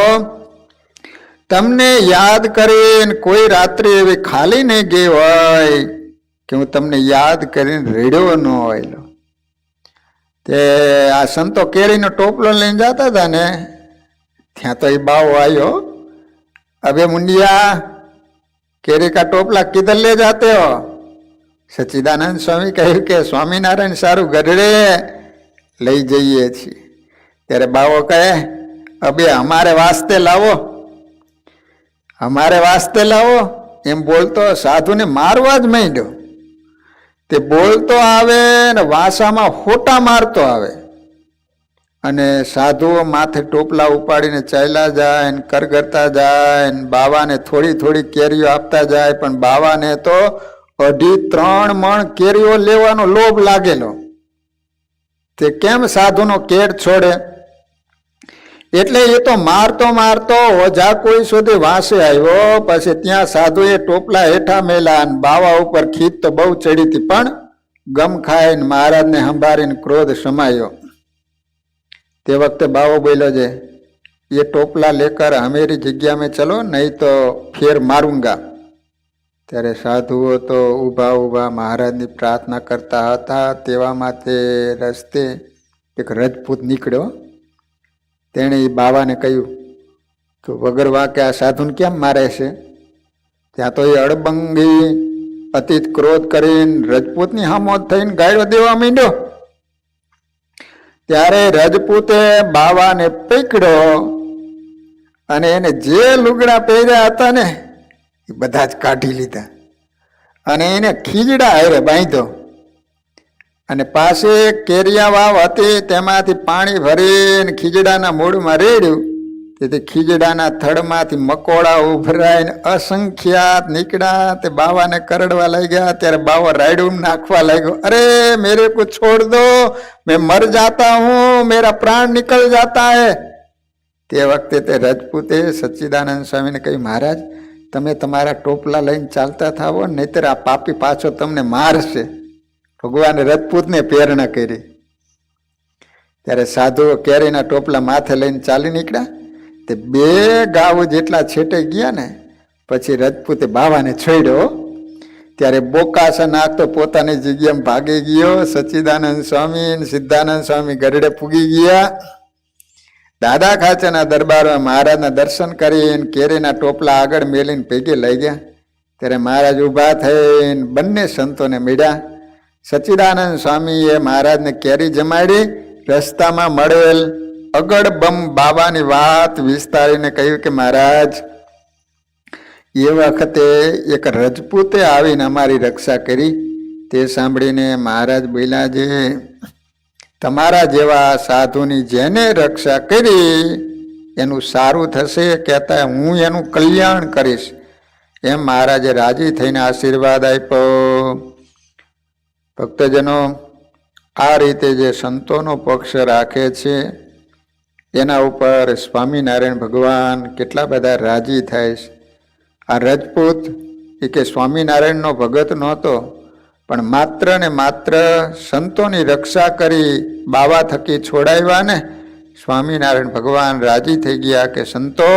તમને યાદ કરીને કોઈ રાત્રિ એવી ખાલી નહીં ગઈ હોય કે હું તમને યાદ કરીને રેડ્યો ન હોય. તે આ સંતો કેરીનો ટોપલો લઈને જતા હતા ને, ત્યાં તો એ બાવો આવ્યો, અબે મુંડિયા કેરી કા ટોપલા કિધર લે જાતે હો? સચ્ચિદાનંદ સ્વામી કહ્યું કે સ્વામિનારાયણ સારું ગઢડે લઈ જઈએ છીએ. ત્યારે બાવો કહે, અબે અમારે વાસ્તે લાવો, અમારે વાસ્તે લાવો. એમ બોલતો સાધુને મારવા જ માંડ્યો. તે બોલતો આવે ને વાસામાં હોટા મારતો આવે, અને સાધુઓ માથે ટોપલા ઉપાડીને ચાલ્યા જાય ને કરગરતા જાય ને બાવાને થોડી થોડી કેરીઓ આપતા જાય. પણ બાવાને તો 2.5-3 મણ કેરીઓ લેવાનો લોભ લાગેલો. તે કેમ સાધુનો કેર છોડે? એટલે એ તો મારતો મારતો ઓઝા કોઈ સુધી વાંસે આવ્યો. પછી ત્યાં સાધુએ ટોપલા હેઠા મેલા અને બાવા ઉપર ખીચ તો બહુ ચડી હતી, પણ ગમ ખાઈને મહારાજને સંભાળીને ક્રોધ સમાયો. તે વખતે બાવો બોલ્યો છે, ये टोपला लेकर हमेरी जग्या में चलो नहीं तो फिर मारूंगा. ત્યારે સાધુઓ તો ઊભા ઊભા મહારાજની પ્રાર્થના કરતા હતા. તેવામાં તે રસ્તે એક રજપૂત નીકળ્યો. તેણે એ બાવાને કહ્યું કે વગર વાકે આ સાધુને કેમ મારે છે? ત્યાં તો એ અડબંગી અતિત ક્રોધ કરીને રજપૂતની હામો થઈને ગાળો દેવા માંડ્યો. ત્યારે રજપૂતે બાવાને પકડ્યો અને એને જે લુગડા પહેર્યા હતા ને એ બધા જ કાઢી લીધા અને એને ખીજડા હારે બાંધ્યો. અને પાસે કેરિયા વાવ હતી, તેમાંથી પાણી ભરીને ખીજડાના મૂળમાં રેડ્યું. તેથી ખીજડાના થડમાંથી મકોડા ઉભરાઈને અસંખ્યાત નીકળ્યા. તે બાવાને કરડવા લાગ્યા. ત્યારે બાવો રાયડું નાખવા લાગ્યો, અરે મેરે કો છોડ દો, મેં મર જાતા હું, મેરા પ્રાણ નિકલ જાતા હૈ. તે વખતે તે રજપૂતે સચ્ચિદાનંદ સ્વામીને કહ્યું, મહારાજ તમે તમારા ટોપલા લઈને ચાલતા થાવો, નહીતર આ પાપી પાછો તમને મારશે. ભગવાને રજપૂતને પ્રેરણા કરી. ત્યારે સાધુઓ કેરીના ટોપલા માથે લઈને ચાલી નીકળ્યા. તે 2 ગાવ જેટલા છેટે ગયા ને પછી રજપૂતે બાવાને છોડ્યો. ત્યારે બોકાસા નાખતો પોતાની જગ્યામાં ભાગી ગયો. સચ્ચિદાનંદ સ્વામી સિદ્ધાનંદ સ્વામી ગરડે પૂગી ગયા. દાદા ખાચરના દરબારમાં મહારાજના દર્શન કરીને કેરીના ટોપલા આગળ મેલીને ભેગે લઈ ગયા. ત્યારે મહારાજ ઊભા થઈને બંને સંતોને મળ્યા. સચ્ચિદાનંદ સ્વામીએ મહારાજને કેરી જમાડી. રસ્તામાં મળેલ અગડબમ બાબાની વાત વિસ્તારીને કહ્યું કે મહારાજ, એ વખતે એક રજપૂતે આવીને અમારી રક્ષા કરી. તે સાંભળીને મહારાજ બોલ્યા, જે તમારા જેવા સાધુની જેને રક્ષા કરી એનું સારું થશે, કહેતા હું એનું કલ્યાણ કરીશ. એમ મહારાજે રાજી થઈને આશીર્વાદ આપ્યો. ભક્તજનો, આ રીતે જે સંતોનો પક્ષ રાખે છે એના ઉપર સ્વામિનારાયણ ભગવાન કેટલા બધા રાજી થાય છે. આ રજપૂત એ કે સ્વામિનારાયણનો ભગત નહોતો, પણ માત્ર ને માત્ર સંતોની રક્ષા કરી બાવા થકી છોડાવ્યા ને સ્વામિનારાયણ ભગવાન રાજી થઈ ગયા કે સંતો,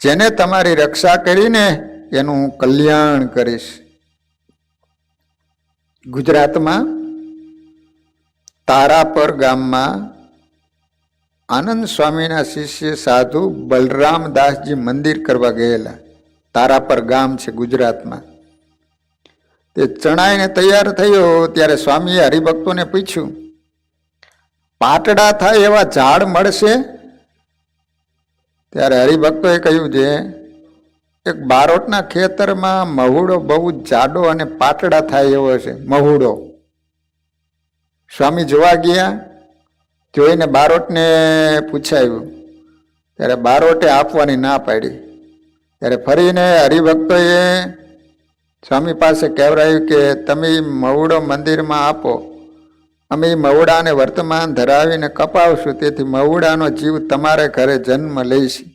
જેને તમારી રક્ષા કરીને એનું હું કલ્યાણ કરીશ. ગુજરાતમાં તારાપર ગામમાં આનંદ સ્વામીના શિષ્ય સાધુ બલરામદાસજી મંદિર કરવા ગયેલા. તારાપર ગામ છે ગુજરાતમાં. તે ચણાઈને તૈયાર થયો ત્યારે સ્વામીએ હરિભક્તોને પૂછ્યું, પાટડા થાય એવા ઝાડ મળશે? ત્યારે હરિભક્તોએ કહ્યું છે, એક બારોટના ખેતરમાં મહુડો બહુ જાડો અને પાટડા થાય એવો છે, મહુડો. સ્વામી જોવા ગયા. જોઈને બારોટને પૂછાયું. ત્યારે બારોટે આપવાની ના પાડી. ત્યારે ફરીને હરિભક્તોએ સ્વામી પાસે કહેવરાયું કે તમે મવડો મંદિરમાં આપો, અમે મવડાને વર્તમાન ધરાવીને કપાવશું, તેથી મવડાનો જીવ તમારે ઘરે જન્મ લઈશે.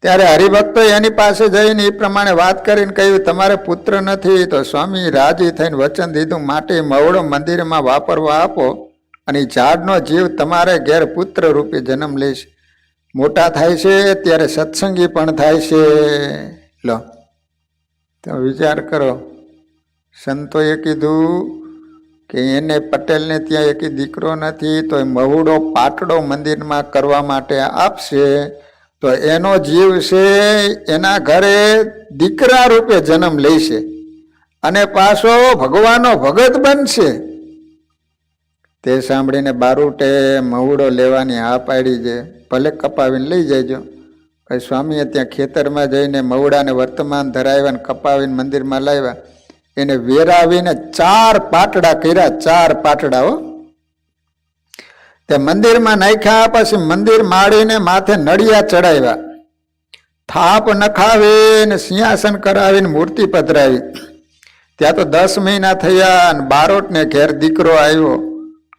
ત્યારે હરિભક્તો એની પાસે જઈને એ પ્રમાણે વાત કરીને કહ્યું તમારે પુત્ર નથી. તો સ્વામી રાજી થઈને વચન દીધું માટે મવડો મંદિરમાં વાપરવા આપો અને ઝાડનો જીવ તમારે ઘેર પુત્ર રૂપે જન્મ લેશે. મોટા થાય છે ત્યારે સત્સંગી પણ થાય છે. લો તો વિચાર કરો, સંતોએ કીધું કે એને પટેલને ત્યાં એક દીકરો નથી તો એ મવડો પાટડો મંદિરમાં કરવા માટે આપશે તો એનો જીવ છે એના ઘરે દીકરા રૂપે જન્મ લેશે અને પાછો ભગવાનનો ભગત બનશે. તે સાંભળીને બારૂટે મવડો લેવાની હા પાડી છે, ભલે કપાવીને લઈ જજો. પછી સ્વામીએ ત્યાં ખેતરમાં જઈને મવડાને વર્તમાન ધરાવ્યા, કપાવીને મંદિરમાં લાવ્યા, એને વેરાવીને 4 પાટડા કર્યા, 4 પાટડાઓ તે મંદિરમાં નાખ્યા. પછી મંદિર માળીને માથે નળિયા ચડાવ્યા, થાપ નખાવીને સિંહાસન કરાવીને મૂર્તિ પધરાવી. ત્યાં તો 10 મહિના થયા અને બારોટને ઘેર દીકરો આવ્યો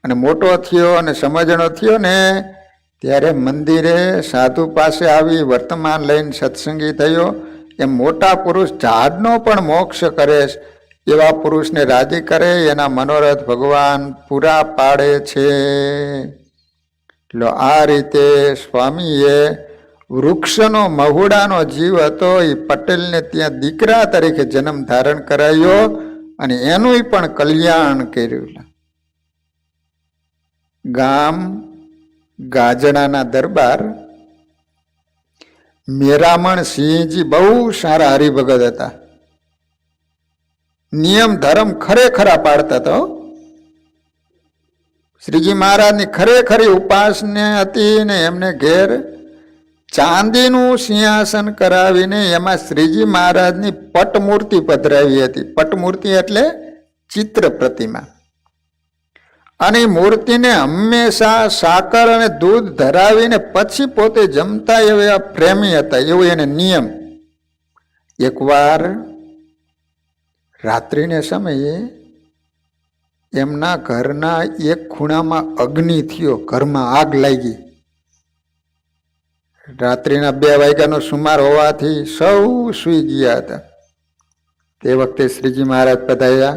અને મોટો થયો અને સમજણો થયો ને ત્યારે મંદિરે સાધુ પાસે આવી વર્તમાન લઈને સત્સંગી થયો. એમ મોટા પુરુષ ઝાડનો પણ મોક્ષ કરે એવા પુરુષને રાજી કરે, એના મનોરથ ભગવાન પૂરા પાડે છે. આ રીતે સ્વામીએ વૃક્ષનો મહુડાનો જીવ હતો એ પટેલને ત્યાં દીકરા તરીકે જન્મ ધારણ કરાયો અને એનું પણ કલ્યાણ કર્યું. ગામ ગાજણાના દરબાર મેરામણ સિંહજી બહુ સારા હરિભગત હતા. નિયમ ધર્મ ખરેખરા પાડતા હતા. શ્રીજી મહારાજની ખરેખરી ઉપાસના હતી ને એમને ઘેર ચાંદીનું સિંહાસન કરાવીને એમાં શ્રીજી મહારાજની પટમૂર્તિ પધરાવી હતી. પટમૂર્તિ એટલે ચિત્ર પ્રતિમા. અને મૂર્તિને હંમેશા સાકર અને દૂધ ધરાવીને પછી પોતે જમતા એવા પ્રેમી હતા, એવું એને નિયમ. એકવાર રાત્રિને સમયે એમના ઘરના એક ખૂણામાં અગ્નિ થયો, ઘરમાં આગ લાગી. રાત્રિના 2 વાગ્યાનો સુમાર હોવાથી સૌ સૂઈ ગયા હતા. તે વખતે શ્રીજી મહારાજ પધાર્યા.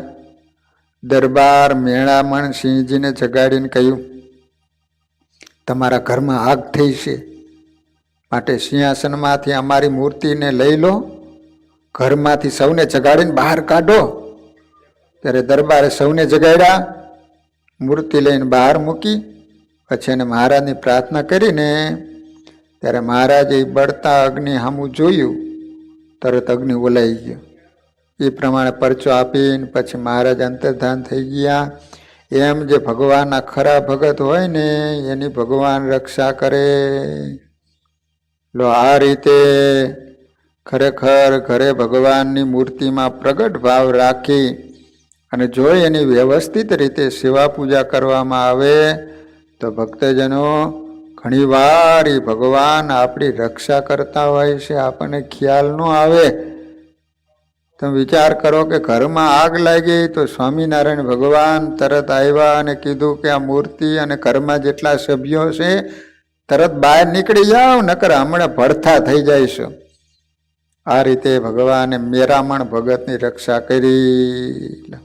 દરબાર મેળામણ સિંહજીને જગાડીને કહ્યું તમારા ઘરમાં આગ થઈ છે, માટે સિંહાસનમાંથી અમારી મૂર્તિને લઈ લો, ઘરમાંથી સૌને જગાડીને બહાર કાઢો. ત્યારે દરબારે સૌને જગાડ્યા, મૂર્તિ લઈને બહાર મૂકી. પછી એને મહારાજની પ્રાર્થના કરીને ત્યારે મહારાજે બળતા અગ્નિ સામું જોયું, તરત અગ્નિ ઓલાઈ ગયો. એ પ્રમાણે પરચો આપીને પછી મહારાજ અંતર્ધાન થઈ ગયા. એમ જે ભગવાનના ખરા ભગત હોય ને એની ભગવાન રક્ષા કરે. આ રીતે ખરેખર ઘરે ભગવાનની મૂર્તિમાં પ્રગટ ભાવ રાખી અને જો એની વ્યવસ્થિત રીતે સેવા પૂજા કરવામાં આવે તો ભક્તજનો ઘણીવાર એ ભગવાન આપણી રક્ષા કરતા હોય છે, આપણને ખ્યાલ ન આવે. તમે વિચાર કરો કે ઘરમાં આગ લાગી તો સ્વામિનારાયણ ભગવાન તરત આવ્યા અને કીધું કે આ મૂર્તિ અને ઘરમાં જેટલા સભ્યો છે તરત બહાર નીકળી જાઓ, નકર હમણાં ભડથા થઈ જઈશું. આ રીતે ભગવાને મેરામણ ભગતની રક્ષા કરી.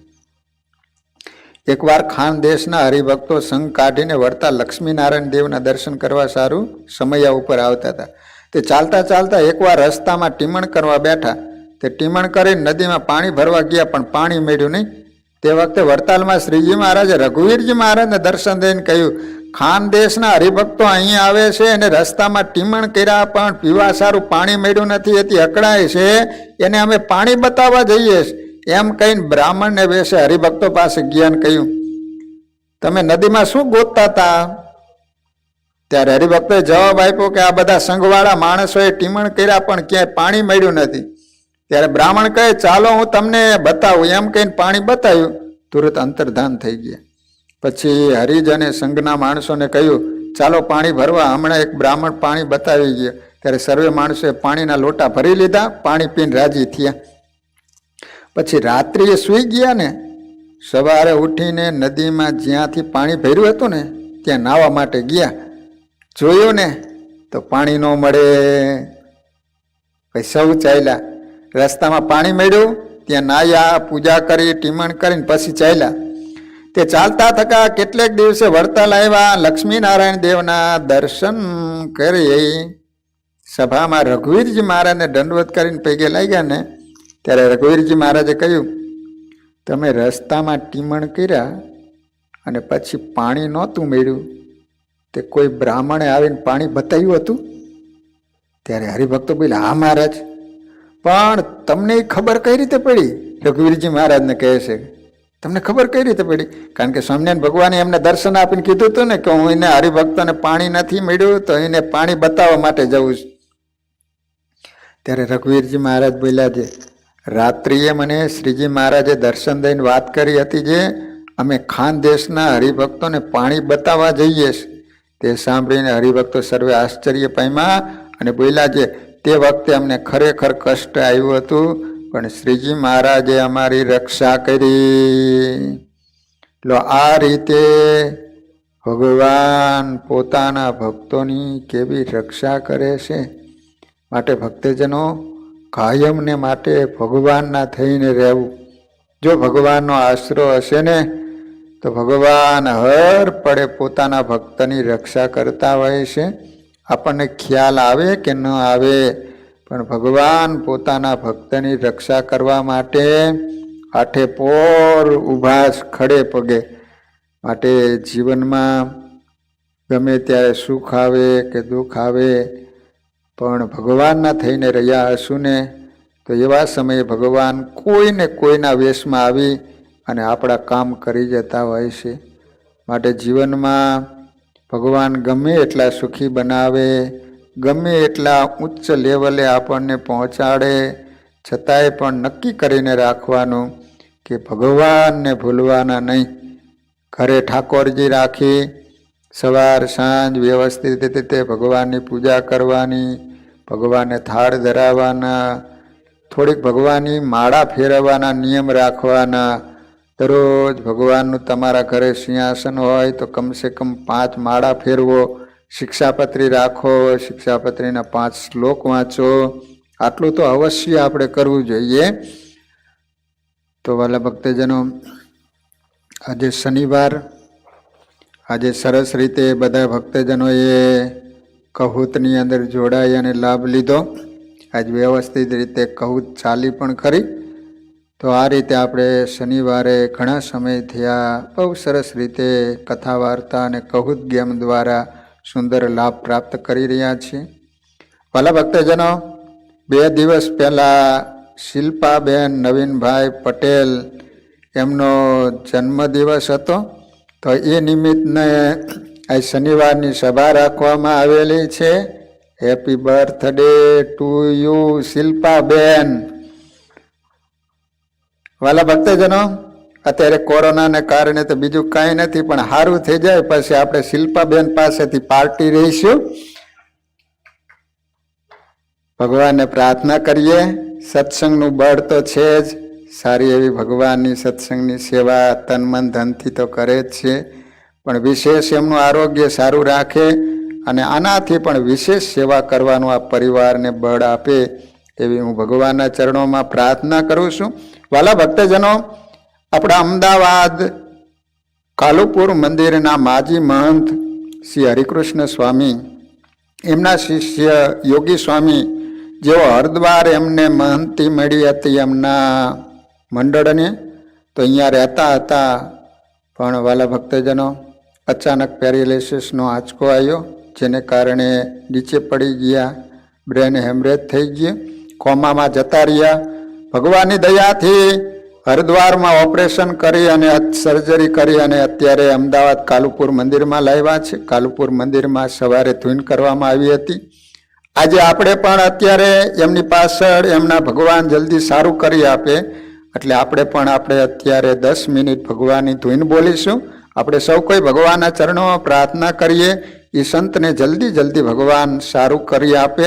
એકવાર ખાન દેશના હરિભક્તો સંઘ કાઢીને વળતા લક્ષ્મીનારાયણ દેવના દર્શન કરવા સારું સમયા ઉપર આવતા હતા. તે ચાલતા ચાલતા એકવાર રસ્તામાં ટીમણ કરવા બેઠા. તે ટીમણ કરીને નદીમાં પાણી ભરવા ગયા પણ પાણી મળ્યું નહીં. તે વખતે વડતાલમાં શ્રીજી મહારાજે રઘુવીરજી મહારાજને દર્શન દઈને કહ્યું ખાન દેશના હરિભક્તો અહીં આવે છે અને રસ્તામાં ટીમણ કર્યા પણ પીવા સારું પાણી મળ્યું નથી, એથી અકળાય છે, એને અમે પાણી બતાવવા જઈએ. એમ કહીને બ્રાહ્મણને બેસે હરિભક્તો પાસે જ્ઞાન કહ્યું તમે નદીમાં શું ગોતતા હતા? ત્યારે હરિભક્તોએ જવાબ આપ્યો કે આ બધા સંઘવાળા માણસોએ ટીમણ કર્યા પણ ક્યાંય પાણી મળ્યું નથી. ત્યારે બ્રાહ્મણ કહે ચાલો હું તમને બતાવું. એમ કહીને પાણી બતાવ્યું, તુરંત અંતર્ધાન થઈ ગયા. પછી હરિજ અને સંઘના માણસોને કહ્યું ચાલો પાણી ભરવા. હમણાં એક બ્રાહ્મણ પાણી બતાવી ગયા. ત્યારે સર્વે માણસોએ પાણીના લોટા ભરી લીધા, પાણી પીને રાજી થયા. પછી રાત્રિએ સૂઈ ગયા ને, સવારે ઉઠીને નદીમાં જ્યાંથી પાણી ભર્યું હતું ને ત્યાં નાહવા માટે ગયા. જોયું ને તો પાણી ન મળે. પછી સૌ ચાલ્યા. રસ્તામાં પાણી મળ્યું, ત્યાં નાહ્યા, પૂજા કરી, ટીમણ કરીને પછી ચાલ્યા. તે ચાલતા થકા કેટલેક દિવસે વડતાલ આવ્યા. લક્ષ્મીનારાયણ દેવના દર્શન કરી સભામાં રઘુવીરજી મહારાજને દંડવત કરીને પૈગે લાગ્યા ને, ત્યારે રઘુવીરજી મહારાજે કહ્યું, તમે રસ્તામાં ટીમણ કર્યા અને પછી પાણી નહોતું મળ્યું, તે કોઈ બ્રાહ્મણે આવીને પાણી બતાવ્યું હતું? ત્યારે હરિભક્તો બોલ્યા, હા મહારાજ. પણ તમને ખબર કઈ રીતે પડી? રઘુવીરજી મહારાજને કહે છે, તમને ખબર કઈ રીતે પડી? કારણ કે સ્વામિનારાયણ ભગવાને એમને દર્શન આપીને કીધું હતું ને કે હું એને હરિભક્તોને પાણી નથી મળ્યું તો એને પાણી બતાવવા માટે જવું છું. ત્યારે રઘુવીરજી મહારાજ બોલ્યા છે, રાત્રિએ મને શ્રીજી મહારાજે દર્શન દઈને વાત કરી હતી જે અમે ખાન દેશના હરિભક્તોને પાણી બતાવવા જઈએ છીએ. તે સાંભળીને હરિભક્તો સર્વે આશ્ચર્ય પામ્યા અને બોલ્યા છે, તે વખતે અમને ખરેખર કષ્ટ આવ્યું હતું, પણ શ્રીજી મહારાજે અમારી રક્ષા કરી. લો આ રીતે ભગવાન પોતાના ભક્તોની કેવી રક્ષા કરે છે. માટે ભક્તજનો કાયમને માટે ભગવાનના થઈને રહેવું. જો ભગવાનનો આશરો હશે ને તો ભગવાન હર પડે પોતાના ભક્તની રક્ષા કરતા હોય છે. આપણને ખ્યાલ આવે કે ન આવે, પણ ભગવાન પોતાના ભક્તની રક્ષા કરવા માટે આઠે પોર ઊભા ખડે પગે. માટે જીવનમાં ગમે ત્યારે સુખ આવે કે દુઃખ આવે, પણ ભગવાનના થઈને રહ્યા હશું ને તો એવા સમયે ભગવાન કોઈને કોઈના વેશમાં આવી અને આપણા કામ કરી જતા હોય છે. માટે જીવનમાં ભગવાન ગમે એટલા સુખી બનાવે, ગમે એટલા ઉચ્ચ લેવલે આપણને પહોંચાડે, છતાંય પણ નક્કી કરીને રાખવાનું કે ભગવાનને ભૂલવાના નહીં. ઘરે ઠાકોરજી રાખી સવાર સાંજ વ્યવસ્થિત રીતે ભગવાનની પૂજા કરવાની, ભગવાનને થાળ ધરાવવાના, થોડીક ભગવાનની માળા ફેરવવાના નિયમ રાખવાના. દરરોજ ભગવાનનું તમારા ઘરે સિંહાસન હોય તો કમસે કમ 5 માળા ફેરવો, શિક્ષાપત્રી રાખો, શિક્ષાપત્રીના 5 શ્લોક વાંચો. આટલું તો અવશ્ય આપણે કરવું જોઈએ. તો વાલા ભક્તજનો, આજે શનિવાર, આજે સરસ રીતે બધા ભક્તજનોએ કહૂતની અંદર જોડાઈ અને લાભ લીધો. આજ વ્યવસ્થિત રીતે કહૂત ચાલી પણ ખરી. તો આ રીતે આપણે શનિવારે ઘણા સમય થયા બહુ સરસ રીતે કથા વાર્તા અને કહૂત ગેમ દ્વારા સુંદર લાભ પ્રાપ્ત કરી રહ્યા છીએ. ભલા ભક્તજનો, 2 દિવસ પહેલાં શિલ્પાબેન નવીનભાઈ પટેલ એમનો જન્મદિવસ હતો. તો એ નિમિત્તે આ શનિવારની સભા રાખવામાં આવેલી છે. હેપી બર્થડે ટુ યુ શિલ્પાબેન. વાલા ભક્તજનો, અત્યારે કોરોનાને કારણે તો બીજું કાંઈ નથી, પણ સારું થઈ જાય પછી આપણે શિલ્પાબેન પાસેથી પાર્ટી રહીશું. ભગવાનને પ્રાર્થના કરીએ. સત્સંગનું બળ તો છે જ, સારી એવી ભગવાનની સત્સંગની સેવા તન મન ધનથી તો કરે જ છે, પણ વિશેષ એમનું આરોગ્ય સારું રાખે અને આનાથી પણ વિશેષ સેવા કરવાનું આ પરિવારને બળ આપે એવી હું ભગવાનના ચરણોમાં પ્રાર્થના કરું છું. વાલા ભક્તજનો, આપણા અમદાવાદ કાલુપુર મંદિરના માજી મહંત શ્રી હરિકૃષ્ણ સ્વામી, એમના શિષ્ય યોગી સ્વામી જેઓ હરદ્વાર એમને મહંતી મળી હતી એમના મંડળને, તો અહીંયા રહેતા હતા. પણ વાલા ભક્તજનો, અચાનક પેરાલિસિસનો આંચકો આવ્યો, જેને કારણે નીચે પડી ગયા, બ્રેન હેમરેજ થઈ ગયું, કોમામાં જતા રહ્યા. ભગવાનની દયાથી હરિદ્વારમાં ઓપરેશન કરી અને સર્જરી કરી અને અત્યારે અમદાવાદ કાલુપુર મંદિરમાં લાવ્યા છે. કાલુપુર મંદિરમાં સવારે ધૂન કરવામાં આવી હતી. આજે આપણે પણ અત્યારે એમની પાછળ એમના ભગવાન જલ્દી સારું કરી આપે એટલે આપણે અત્યારે 10 મિનિટ ભગવાનની ધૂન બોલીશું. આપણે સૌ કોઈ ભગવાનના ચરણોમાં પ્રાર્થના કરીએ એ સંતને જલ્દી ભગવાન સારું કરી આપે